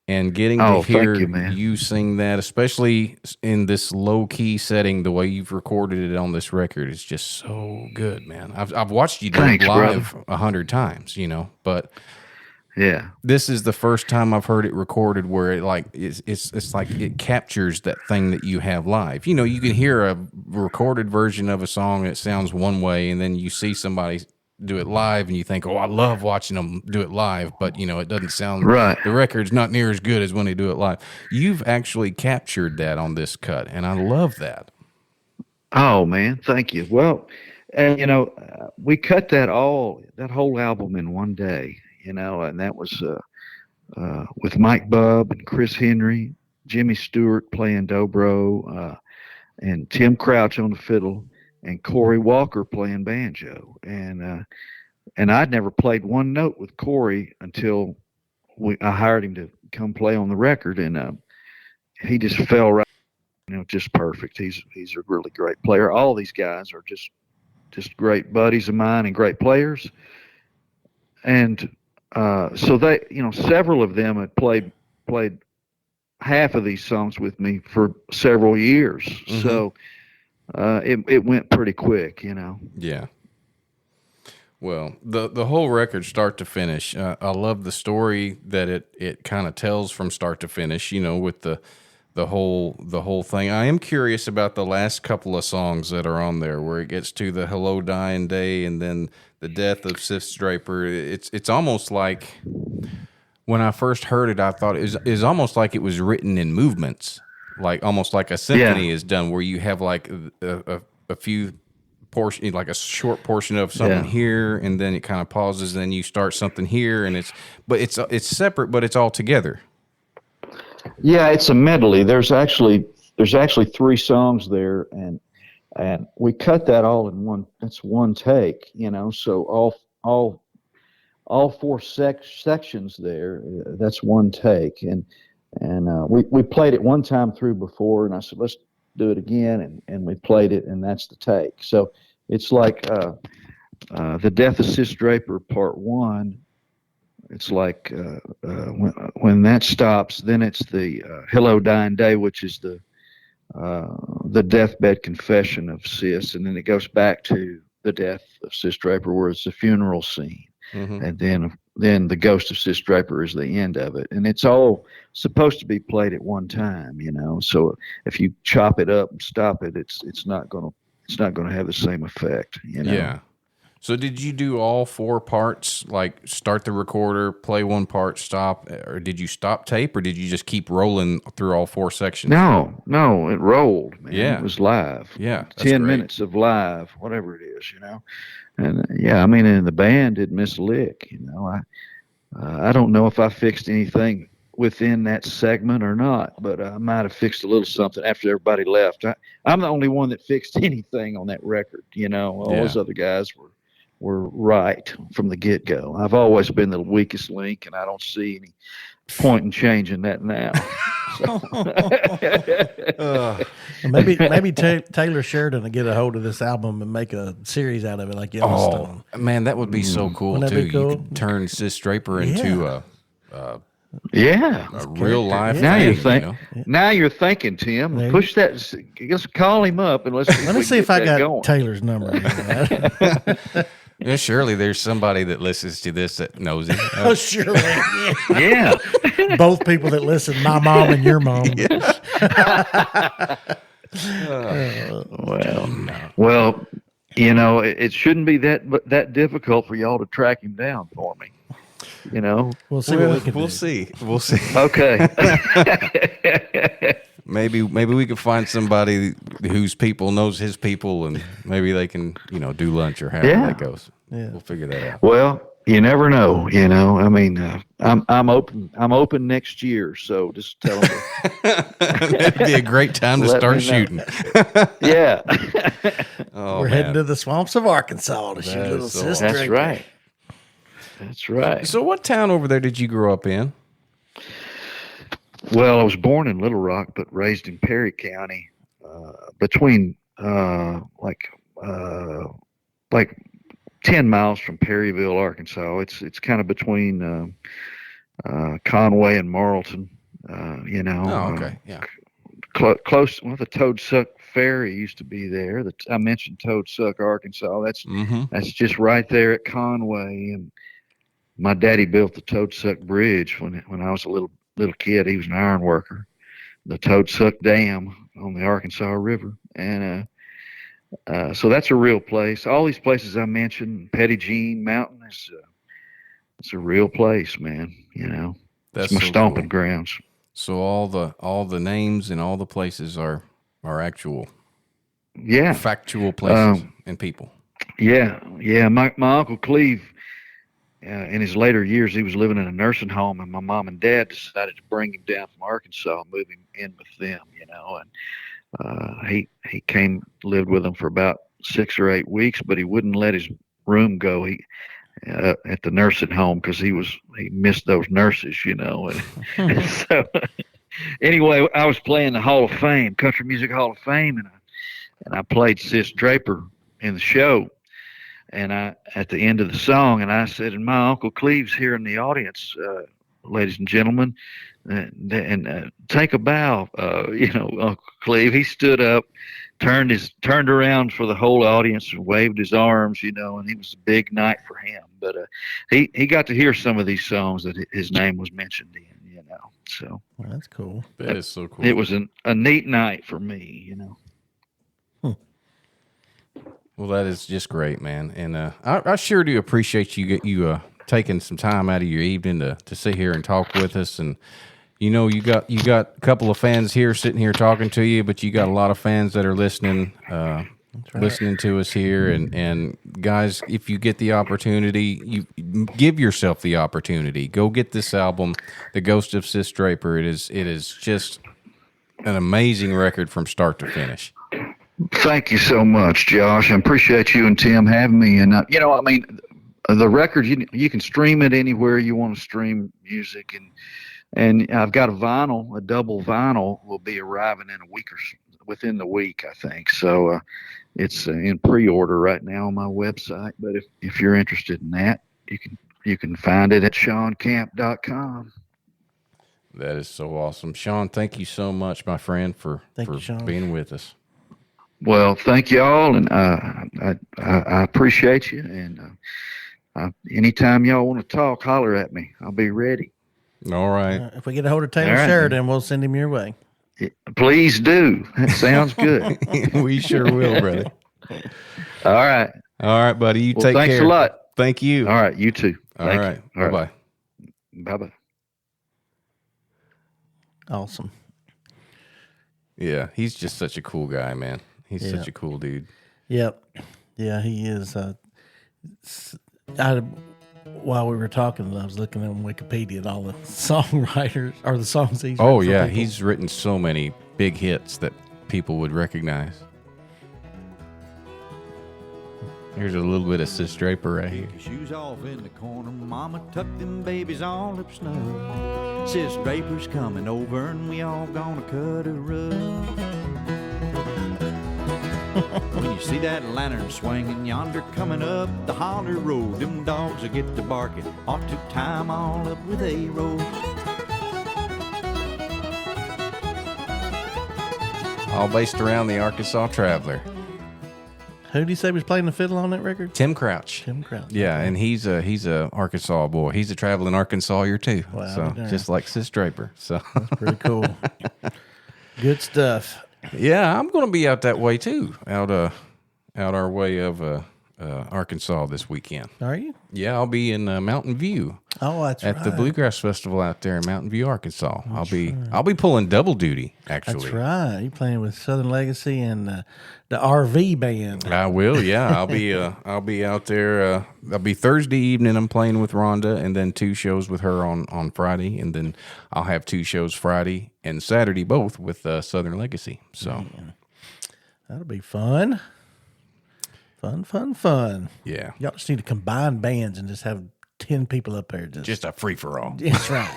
And getting to hear you sing that, especially in this low-key setting, the way you've recorded it on this record, is just so good, man. I've watched you do it live 100 times, you know, but this is the first time I've heard it recorded where it it's like it captures that thing that you have live. You know, you can hear a recorded version of a song that sounds one way, and then you see somebody do it live, and you think, oh, I love watching them do it live, but it doesn't sound Right. The record's not near as good as when they do it live. You've actually captured that on this cut, and I love that. Oh man, thank you. Well, and we cut that whole album in one day, and that was with Mike Bubb and Chris Henry, Jimmy Stewart playing dobro, and Tim Crouch on the fiddle, and Corey Walker playing banjo. And I'd never played one note with Corey until I hired him to come play on the record, and he just fell right. Just perfect. He's a really great player. All these guys are just great buddies of mine and great players. And so they, several of them had played half of these songs with me for several years. Mm-hmm. So it went pretty quick, Yeah. Well, the whole record, start to finish, I love the story that it kind of tells from start to finish. With the whole thing. I am curious about the last couple of songs that are on there, where it gets to the Hello Dying Day and then the death of Sis Draper. It's almost like, when I first heard it, I thought it was almost like it was written in movements, like almost like a symphony is done, where you have like a few portion, like a short portion of something here, and then it kind of pauses, and then you start something here, and it's separate, but it's all together. Yeah, it's a medley. There's actually 3 songs there, and we cut that all in one. That's one take, So all 4 sections there. That's one take, and we played it one time through before, and I said, let's do it again, and we played it, and that's the take. So it's like the Death of Sis Draper Part 1. It's like when that stops, then it's the Hello Dying Day, which is the deathbed confession of Sis, and then it goes back to the death of Sis Draper, where it's the funeral scene, and then the Ghost of Sis Draper is the end of it, and it's all supposed to be played at one time, So if you chop it up and stop it, it's not gonna have the same effect, Yeah. So did you do all 4 parts, like start the recorder, play one part, stop, or did you stop tape, or did you just keep rolling through all 4 sections? No, it rolled, man. Yeah. It was live. Yeah. 10 minutes of live, whatever it is, And and the band didn't miss a lick, I don't know if I fixed anything within that segment or not, but I might have fixed a little something after everybody left. I'm the only one that fixed anything on that record, All those other guys were right from the get-go. I've always been the weakest link, and I don't see any point in changing that now. Maybe Taylor Sheridan will get a hold of this album and make a series out of it, like Yellowstone. Oh man, that would be so cool. Wouldn't that too. be cool? You could turn Sis Draper into a real life. Now thing, Now you're thinking, Tim. There Push that. Just call him up and let's. Let me see if I got going. Taylor's number. Yeah, surely there's somebody that listens to this that knows it. Oh, surely. Yeah. Both people that listen, my mom and your mom. Well, it shouldn't be that difficult for y'all to track him down for me. We'll see what we can do. We'll see. Okay. Maybe we could find somebody whose people knows his people, and maybe they can, do lunch or however that goes. Yeah. We'll figure that out. Well, you never know. I'm open next year, so just tell them. That'd be a great time to start shooting. Yeah. We're heading to the swamps of Arkansas to shoot Little Sis That's Draper. right. That's right. So, what town over there did you grow up in? Well, I was born in Little Rock, but raised in Perry County, between like 10 miles from Perryville, Arkansas. It's kind of between Conway and Marlton. Oh, okay, yeah. Close. Well, the Toad Suck Ferry used to be there. I mentioned Toad Suck, Arkansas. That's just right there at Conway. And my daddy built the Toad Suck Bridge when I was a little kid. He was an iron worker. The Toad Suck Dam on the Arkansas River, and So that's a real place. All these places I mentioned, Petit Jean Mountain, it's a real place, man. You know, That's it's my so stomping cool. grounds. So all the names and all the places are actual Yeah. factual places and people. Yeah. My Uncle Cleve, in his later years, he was living in a nursing home, and my mom and dad decided to bring him down from Arkansas, move him in with them, you know, and he came, lived with them for about 6 or 8 weeks, but he wouldn't let his room go. At the nursing home, because he missed those nurses, you know. And so anyway, I was playing the Hall of Fame, Country Music Hall of Fame, and I played Sis Draper in the show. And at the end of the song, and I said, and my Uncle Cleve's here in the audience, ladies and gentlemen, and take a bow. You know, Uncle Cleve, he stood up, turned around for the whole audience and waved his arms, you know, and it was a big night for him. But he got to hear some of these songs that his name was mentioned in, you know. So Well, that's cool. That is so cool. it was a neat night for me, you know. Well, that is just great, man. And I sure do appreciate you taking some time out of your evening to sit here and talk with us. And you know, you got a couple of fans here sitting here talking to you, but you got a lot of fans that are listening listening to us here. And guys, if you get the opportunity, you give yourself the opportunity. Go get this album, The Ghost of Sis Draper. It is just an amazing record from start to finish. Thank you so much, Josh. I appreciate you and Tim having me. And, you know, I mean, the record, you can stream it anywhere you want to stream music. And I've got a double vinyl will be arriving in a week or within the week, I think. So it's in pre-order right now on my website. But if you're interested in that, you can find it at ShawnCamp.com. That is so awesome. Shawn, thank you so much, my friend, for being with us. Well, thank y'all, and I appreciate you. And anytime y'all want to talk, holler at me. I'll be ready. All right. If we get a hold of Taylor Sheridan, we'll send him your way. Please do. That sounds good. We sure will, brother. All right. All right, buddy. You take care. Thanks a lot. Thank you. All right. You too. All right. Bye-bye. Bye-bye. Awesome. Yeah, he's just such a cool guy, man. He's such a cool dude. Yep. Yeah, he is. While we were talking, I was looking on Wikipedia at all the songwriters or the songs he's written. Oh, yeah. He's written so many big hits that people would recognize. Here's a little bit of Sis Draper right here. Shoes off in the corner, mama tucked them babies all up snug. Sis Draper's coming over and we all gonna cut a rug. When you see that lantern swinging yonder coming up the holler road, them dogs will get to barking, ought to tie 'em all up with a rope. All based around the Arkansas Traveler. Who do you say was playing the fiddle on that record? Tim Crouch. Tim Crouch. Yeah, and he's a Arkansas boy. He's a traveling Arkansasier too. Wow, so just like Sis Draper. So that's pretty cool. Good stuff. Yeah, I'm going to be out that way too. Out our way of Arkansas this weekend. Are you? Yeah, I'll be in Mountain View. Oh, that's right. At the Bluegrass Festival out there in Mountain View, Arkansas. I'll be pulling double duty actually. That's right. You playing with Southern Legacy and the RV band. I will. Yeah, I'll be out there. I'll be Thursday evening. I'm playing with Rhonda, and then 2 shows with her on Friday, and then I'll have 2 shows Friday and Saturday both with Southern Legacy. So that'll be fun. Fun. Yeah. Y'all just need to combine bands and just have 10 people up there. Just a free for all. That's right.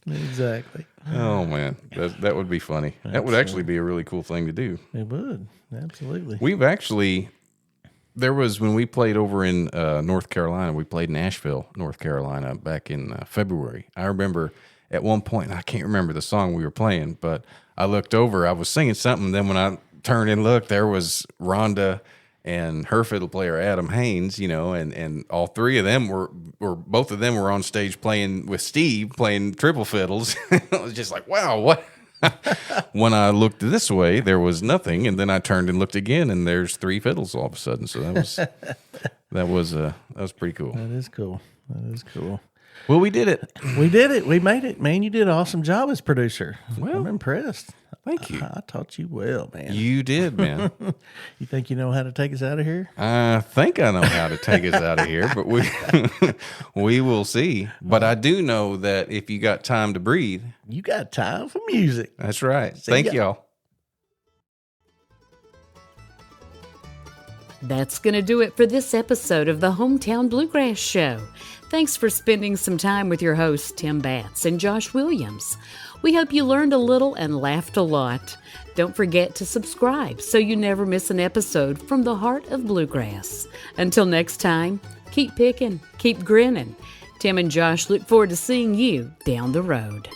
Exactly. Oh man, that would be funny. That would actually be a really cool thing to do. It would. Absolutely. We've actually, there was when we played over in North Carolina, we played in Asheville, North Carolina back in February. I remember at one point, I can't remember the song we were playing, but I looked over, I was singing something. Then when I turned and looked, there was Rhonda and her fiddle player Adam Haynes, and all 3 of them were both of them were on stage playing with Steve, playing triple fiddles. I was just like, wow, what When I looked this way, there was nothing, and then I turned and looked again, and there's 3 fiddles all of a sudden. So that was pretty cool. That is cool. That is cool. Well, we did it. We did it. We made it, man. You did an awesome job as producer. Well, I'm impressed. Thank you. I taught you well, man. You did, man. You think you know how to take us out of here? I think I know how to take us out of here, but we will see. But I do know that if you got time to breathe, you got time for music. That's right. See Thank ya. y'all. That's going to do it for this episode of the Hometown Bluegrass Show. Thanks for spending some time with your hosts, Tim Batts and Josh Williams. We hope you learned a little and laughed a lot. Don't forget to subscribe so you never miss an episode from the heart of bluegrass. Until next time, keep picking, keep grinning. Tim and Josh look forward to seeing you down the road.